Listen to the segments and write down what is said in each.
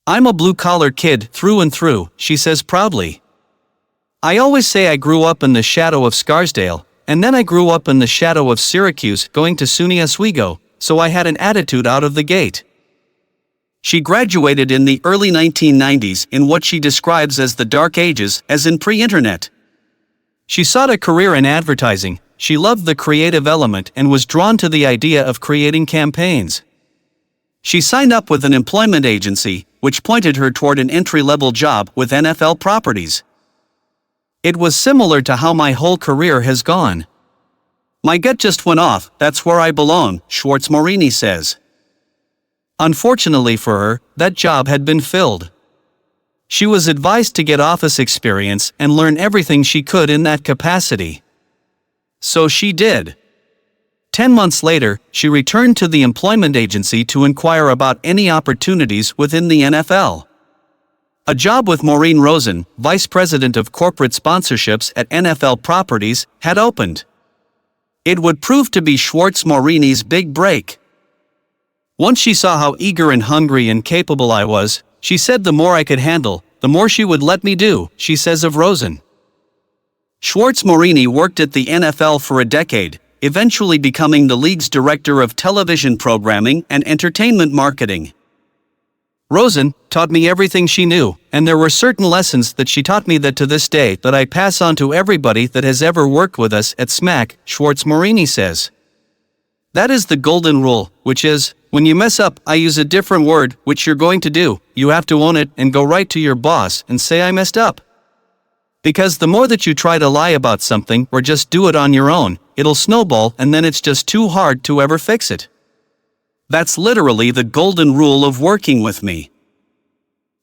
"I'm a blue-collar kid through and through," she says proudly. "I always say I grew up in the shadow of Scarsdale, and then I grew up in the shadow of Syracuse going to SUNY-Oswego, so I had an attitude out of the gate." She graduated in the early 1990s in what she describes as the dark ages, as in pre-internet. She sought a career in advertising. She loved the creative element and was drawn to the idea of creating campaigns. She signed up with an employment agency, which pointed her toward an entry-level job with NFL properties. "It was similar to how my whole career has gone. My gut just went off, that's where I belong," Schwartz-Morini says. Unfortunately for her, that job had been filled. She was advised to get office experience and learn everything she could in that capacity. So she did. 10 months later, she returned to the employment agency to inquire about any opportunities within the NFL. A job with Maureen Rosen, vice president of corporate sponsorships at NFL Properties, had opened. It would prove to be Schwartz-Morini's big break. Once she saw how eager and hungry and capable I was, she said the more I could handle, the more she would let me do, she says of Rosen. Schwartz-Morini worked at the NFL for a decade, eventually becoming the league's director of television programming and entertainment marketing. "Rosen taught me everything she knew, and there were certain lessons that she taught me that to this day that I pass on to everybody that has ever worked with us at SMAC," Schwartz-Morini says. "That is the golden rule, which is, when you mess up, I use a different word, which you're going to do, you have to own it and go right to your boss and say I messed up. Because the more that you try to lie about something or just do it on your own, it'll snowball and then it's just too hard to ever fix it. That's literally the golden rule of working with me."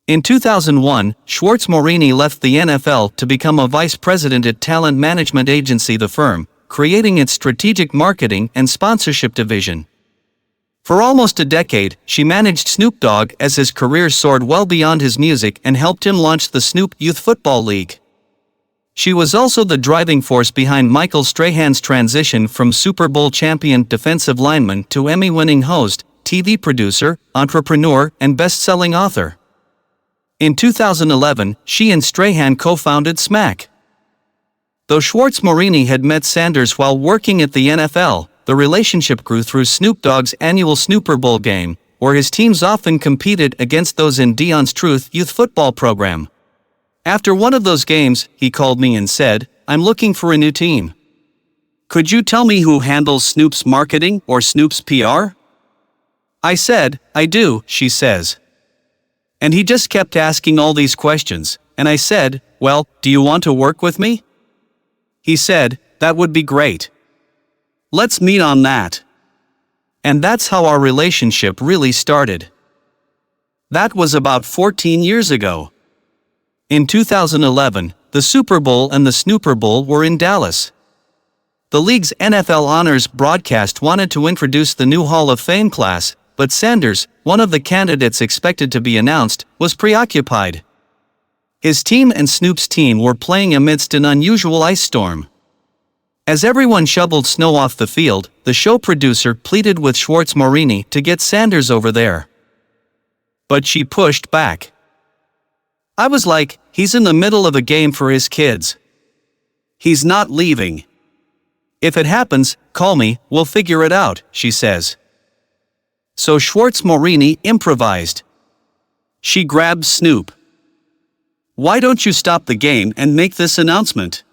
In 2001, Schwartz-Morini left the NFL to become a vice president at talent management agency The Firm, creating its strategic marketing and sponsorship division. For almost a decade, she managed Snoop Dogg as his career soared well beyond his music and helped him launch the Snoop Youth Football League. She was also the driving force behind Michael Strahan's transition from Super Bowl champion defensive lineman to Emmy-winning host, TV producer, entrepreneur, and best-selling author. In 2011, she and Strahan co-founded SMAC. Though Schwartz-Morini had met Sanders while working at the NFL, the relationship grew through Snoop Dogg's annual Snooper Bowl game, where his teams often competed against those in Deion's Truth youth football program. "After one of those games, he called me and said, 'I'm looking for a new team. Could you tell me who handles Snoop's marketing or Snoop's PR?' I said, 'I do,' she says. And he just kept asking all these questions, and I said, 'Well, do you want to work with me?' He said, 'That would be great. Let's meet on that.' And that's how our relationship really started. That was about 14 years ago. In 2011, the Super Bowl and the Snooper Bowl were in Dallas. The league's NFL Honors broadcast wanted to introduce the new Hall of Fame class, but Sanders, one of the candidates expected to be announced, was preoccupied. His team and Snoop's team were playing amidst an unusual ice storm. As everyone shoveled snow off the field, the show producer pleaded with Schwartz-Morini to get Sanders over there. But she pushed back. "I was like, he's in the middle of a game for his kids. He's not leaving. If it happens, call me, we'll figure it out," she says. So Schwartz-Morini improvised. She grabbed Snoop. "Why don't you stop the game and make this announcement?"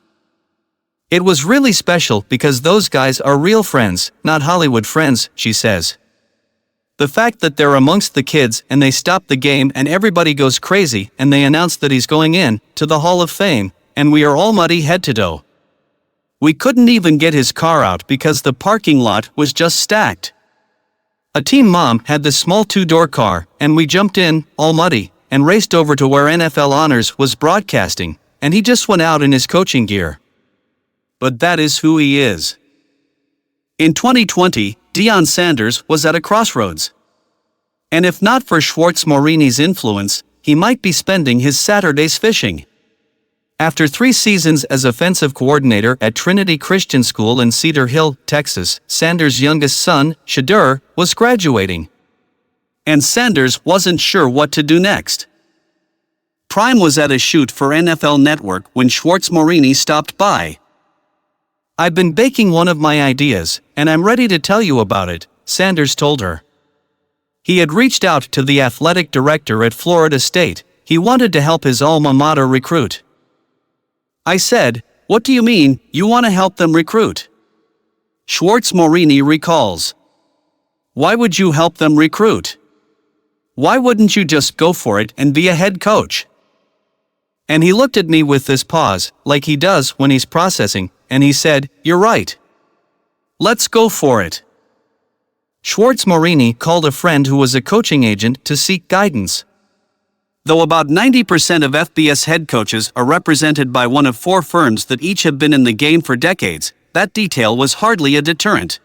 It was really special because those guys are real friends, not Hollywood friends, she says. The fact that they're amongst the kids and they stop the game and everybody goes crazy and they announce that he's going in to the Hall of Fame, and we are all muddy head to toe. We couldn't even get his car out because the parking lot was just stacked. A team mom had this small two-door car, and we jumped in, all muddy, and raced over to where NFL Honors was broadcasting, and he just went out in his coaching gear. But that is who he is. In 2020, Deion Sanders was at a crossroads. And if not for Schwartz-Morini's influence, he might be spending his Saturdays fishing. After 3 seasons as offensive coordinator at Trinity Christian School in Cedar Hill, Texas, Sanders' youngest son, Shadur, was graduating. And Sanders wasn't sure what to do next. Prime was at a shoot for NFL Network when Schwartz-Morini stopped by. "I've been baking one of my ideas, and I'm ready to tell you about it," Sanders told her. He had reached out to the athletic director at Florida State. He wanted to help his alma mater recruit. I said, "What do you mean, you want to help them recruit?" Schwartz-Morini recalls. "Why would you help them recruit? Why wouldn't you just go for it and be a head coach?" And he looked at me with this pause, like he does when he's processing, and he said, "You're right. Let's go for it." Schwartz-Morini called a friend who was a coaching agent to seek guidance. Though about 90% of FBS head coaches are represented by one of 4 firms that each have been in the game for decades, that detail was hardly a deterrent.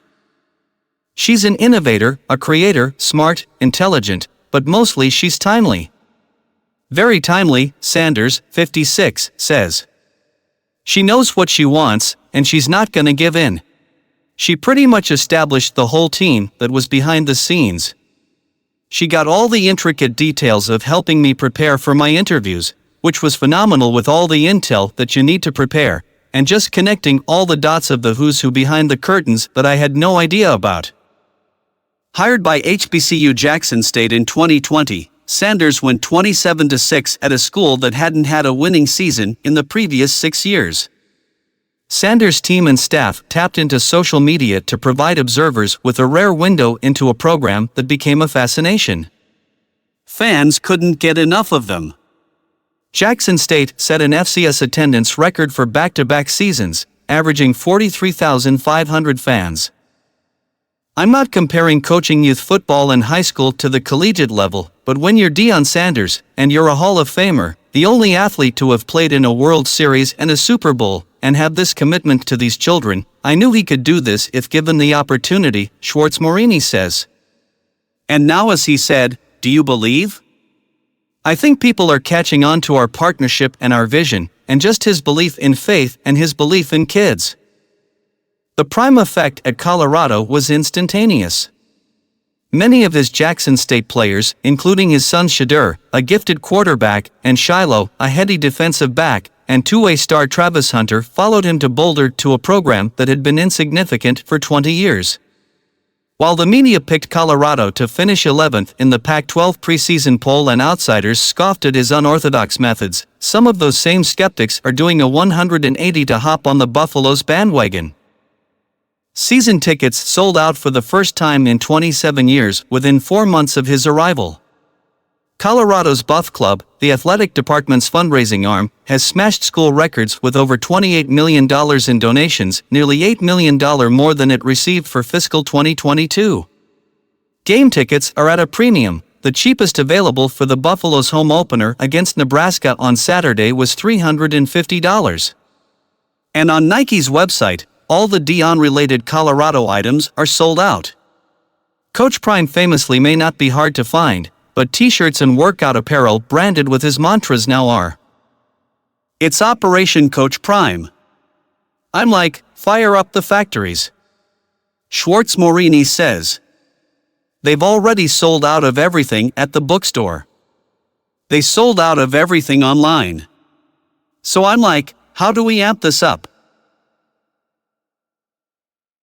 "She's an innovator, a creator, smart, intelligent, but mostly she's timely." Very timely, Sanders, 56, says. "She knows what she wants, and she's not gonna give in." She pretty much established the whole team that was behind the scenes. She got all the intricate details of helping me prepare for my interviews, which was phenomenal with all the intel that you need to prepare, and just connecting all the dots of the who's who behind the curtains that I had no idea about. Hired by HBCU Jackson State in 2020, Sanders went 27-6 at a school that hadn't had a winning season in the previous 6 years. Sanders' team and staff tapped into social media to provide observers with a rare window into a program that became a fascination. Fans couldn't get enough of them. Jackson State set an FCS attendance record for back-to-back seasons, averaging 43,500 fans. I'm not comparing coaching youth football in high school to the collegiate level, but when you're Deion Sanders, and you're a Hall of Famer, the only athlete to have played in a World Series and a Super Bowl, and have this commitment to these children, I knew he could do this if given the opportunity, Schwartz-Morini says. And now, as he said, "Do you believe?" I think people are catching on to our partnership and our vision, and just his belief in faith and his belief in kids. The Prime effect at Colorado was instantaneous. Many of his Jackson State players, including his son Shadur, a gifted quarterback, and Shiloh, a heady defensive back, and two-way star Travis Hunter followed him to Boulder to a program that had been insignificant for 20 years. While the media picked Colorado to finish 11th in the Pac-12 preseason poll and outsiders scoffed at his unorthodox methods, some of those same skeptics are doing a 180 to hop on the Buffalo's bandwagon. Season tickets sold out for the first time in 27 years within 4 months of his arrival. Colorado's Buff Club, the athletic department's fundraising arm, has smashed school records with over $28 million in donations, nearly $8 million more than it received for fiscal 2022. Game tickets are at a premium. The cheapest available for the Buffalo's home opener against Nebraska on Saturday was $350. And on Nike's website, all the Deion-related Colorado items are sold out. Coach Prime famously may not be hard to find, but t-shirts and workout apparel branded with his mantras now are. It's Operation Coach Prime. I'm like, fire up the factories. Schwartz-Morini says. They've already sold out of everything at the bookstore. They sold out of everything online. So I'm like, how do we amp this up?